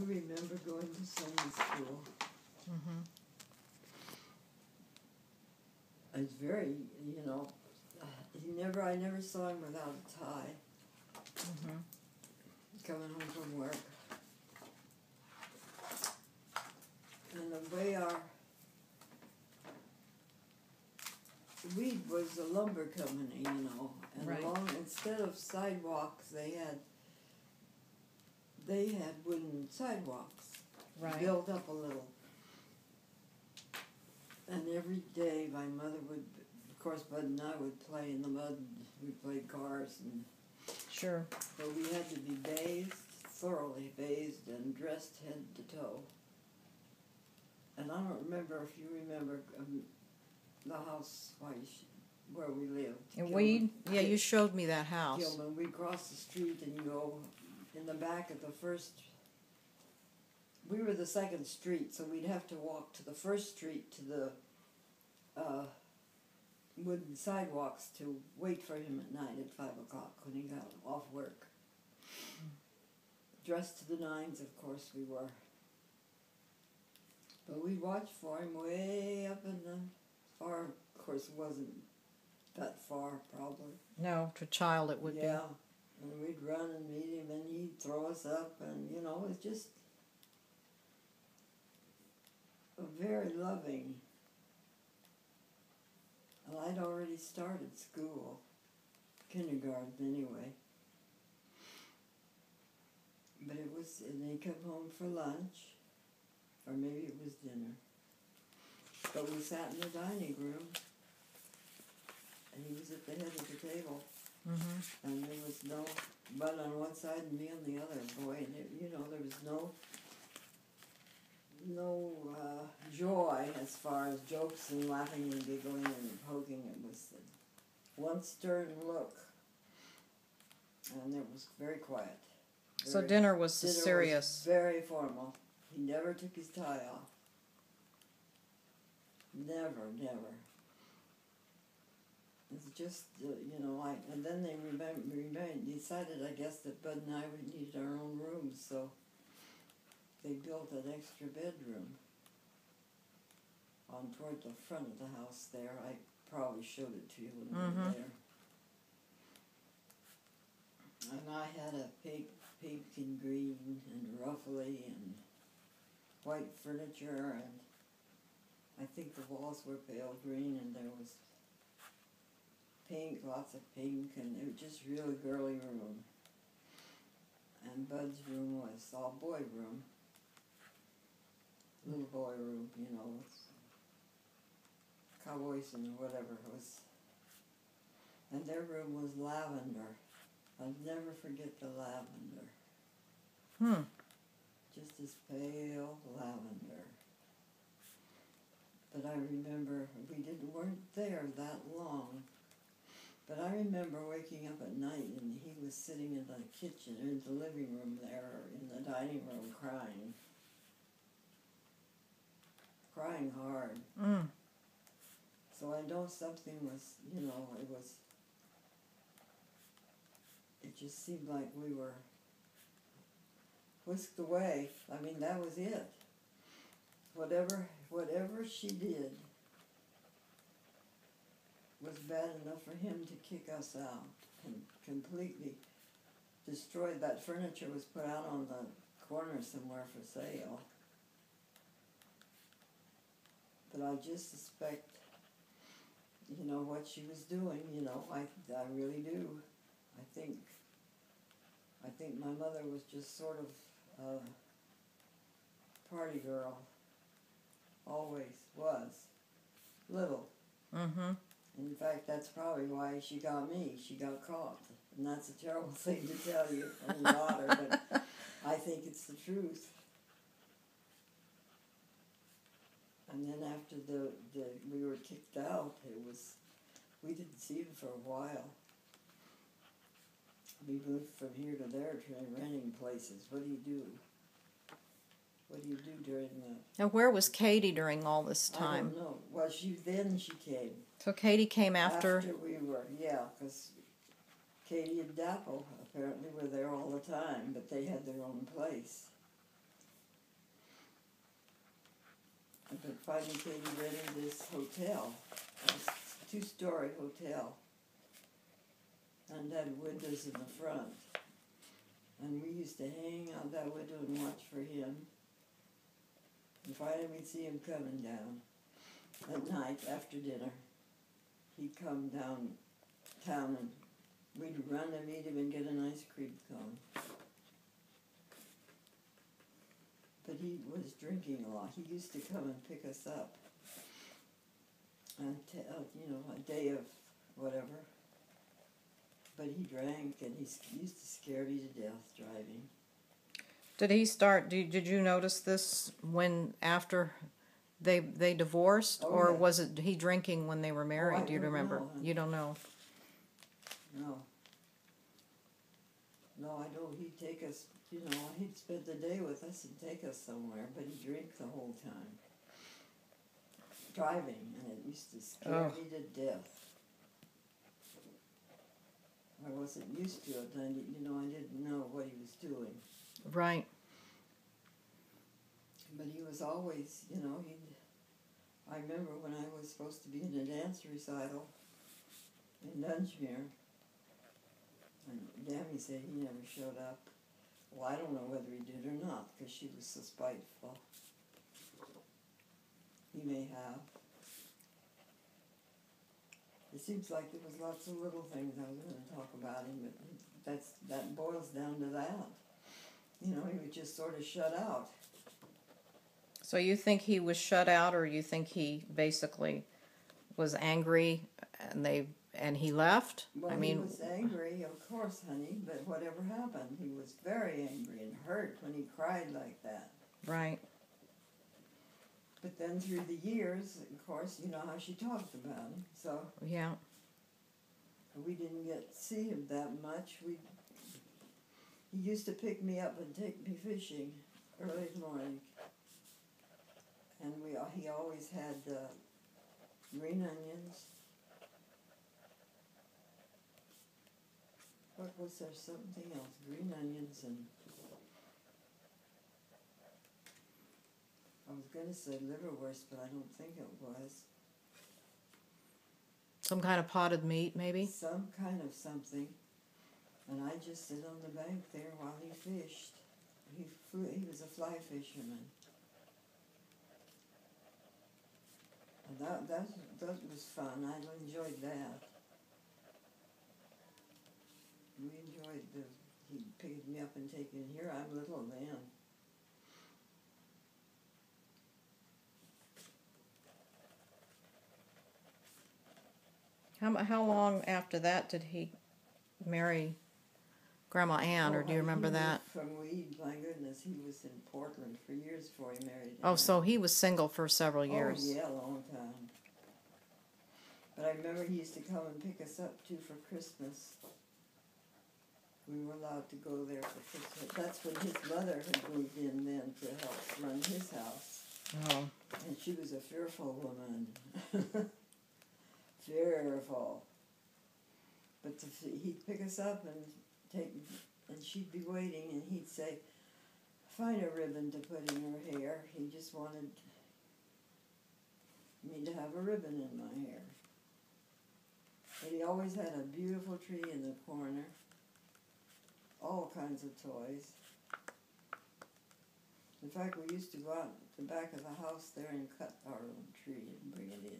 remember going to Sunday school. Mm-hmm. It's very, you know, I never saw him without a tie. Mm-hmm. Coming home from work. And the way Weed was a lumber company, you know, and Right. instead of sidewalks, they had wooden sidewalks, Right. built up a little. And every day my mother would, of course, Bud and I would play in the mud. We played cars, and Sure. but we had to be bathed, thoroughly bathed, and dressed head to toe. And I don't remember if you remember the house where we lived. And Weed? Yeah, you showed me that house. Gilman. We cross the street and you go in the back of the first. We were the second street, so we'd have to walk to the first street to the wooden sidewalks to wait for him at night at 5 o'clock when he got off work. Dressed to the nines, of course we were. But we watched for him way up in the far. Of course, it wasn't that far, probably. No, to a child it would be. Yeah, and we'd run and meet him, and he'd throw us up, and you know, it was just a very loving. Well, I'd already started school, kindergarten anyway. But it was, and they'd come home for lunch, or maybe it was dinner. But we sat in the dining room, and he was at the head of the table, Mm-hmm. and there was no Bud on one side and me on the other. Boy, and there was no joy as far as jokes and laughing and giggling and poking. It was one stern look, and it was very quiet. So dinner was serious. Was very formal. He never took his tie off. Never. It's just, and then they decided, I guess, that Bud and I would need our own rooms, so they built an extra bedroom on toward the front of the house there. I probably showed it to you when we were there. And I had a pink and green and ruffly and white furniture, and I think the walls were pale green, and there was pink, lots of pink, and it was just really girly room. And Bud's room was all boy room, little boy room, with cowboys and whatever it was. And their room was lavender. I'll never forget the lavender. Just this pale lavender. But I remember weren't there that long. But I remember waking up at night and he was sitting in the kitchen, in the living room there, or in the dining room crying. Crying hard. So I know something was, it just seemed like we were whisked away. I mean, that was it. Whatever she did was bad enough for him to kick us out and completely destroyed. That furniture was put out on the corner somewhere for sale. But I just suspect, what she was doing, I really do. I think my mother was just sort of a party girl. Always was. Little. In fact, that's probably why she got me. She got caught. And that's a terrible thing to tell you, own daughter, but I think it's the truth. And then after we were kicked out, we didn't see him for a while. We moved from here to there, renting places. What do you do? What do you do during the... Now, where was Katie during all this time? I don't know. Well, she came. So Katie came after... After we were, yeah, because Katie and Dapple apparently were there all the time, but they had their own place. finally Katie rented this hotel, this two-story hotel, and had windows in the front. And we used to hang out that window and watch for him. And finally we'd see him coming down at night after dinner. He'd come downtown and we'd run to meet him and get an ice cream cone. But he was drinking a lot. He used to come and pick us up. And a day of whatever. But he drank, and he used to scare me to death driving. Did he start? Did you notice this when after they divorced, or yeah. was it he drinking when they were married? I Do you don't remember? know. You don't know. No, I know he'd take us. He'd spend the day with us and take us somewhere, but he'd drink the whole time. Driving, and it used to scare me to death. I wasn't used to it, and I didn't know what he was doing. Right. But he was always, I remember when I was supposed to be in a dance recital in Dunshmere, and Dammy said he never showed up. Well, I don't know whether he did or not, because she was so spiteful. He may have. It seems like there was lots of little things I was going to talk about him, but that boils down to that. He was just sort of shut out. So you think he was shut out, or you think he basically was angry and he left? Well, he was angry, of course, honey, but whatever happened, he was very angry and hurt when he cried like that. Right. But then through the years, of course, you know how she talked about him, so... Yeah. We didn't get to see him that much. He used to pick me up and take me fishing early in the morning. And he always had green onions. What was there? Something else. Green onions and... I was going to say liverwurst, but I don't think it was. Some kind of potted meat, maybe? Some kind of something. And I just sit on the bank there while he fished. He was a fly fisherman. And that was fun. I enjoyed that. We enjoyed he picked me up and taken here. I'm little then. How long after that did he marry Grandma Ann, or do you remember that? From Weed, my goodness, he was in Portland for years before he married Ann. Oh, so he was single for several years. Oh, yeah, a long time. But I remember he used to come and pick us up, too, for Christmas. We were allowed to go there for Christmas. That's when his mother had moved in then to help run his house. Oh. And she was a fearful woman. Fearful. But he'd pick us up and she'd be waiting, and he'd say, find a ribbon to put in her hair. He just wanted me to have a ribbon in my hair. But he always had a beautiful tree in the corner. All kinds of toys. In fact, we used to go out the back of the house there and cut our own tree and bring it in.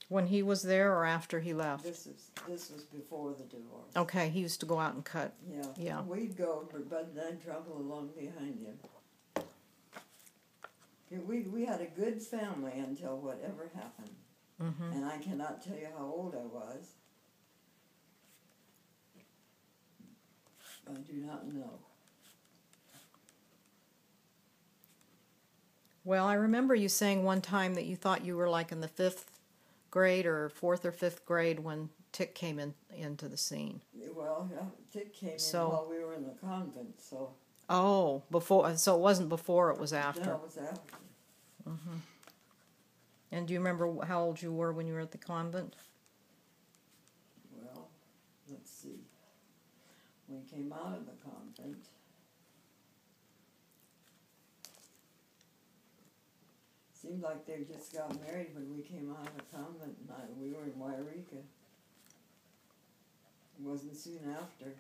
When he was there or after he left? This was before the divorce. Okay, he used to go out and cut. Yeah. Yeah. We'd go, but Bud and I'd travel along behind him. We had a good family until whatever happened. Mm-hmm. And I cannot tell you how old I was. I do not know. Well, I remember you saying one time that you thought you were like in the 5th grade or 4th or 5th grade when Tick came into the scene. Well, yeah, Tick came in while we were in the convent, so... Oh, before. So it wasn't before, it was after. No, it was after. Mm-hmm. And do you remember how old you were when you were at the convent? Well, let's see. When we came out of the convent, Seemed like they just got married when we came out of the convent, and we were in Wairika. It wasn't soon after.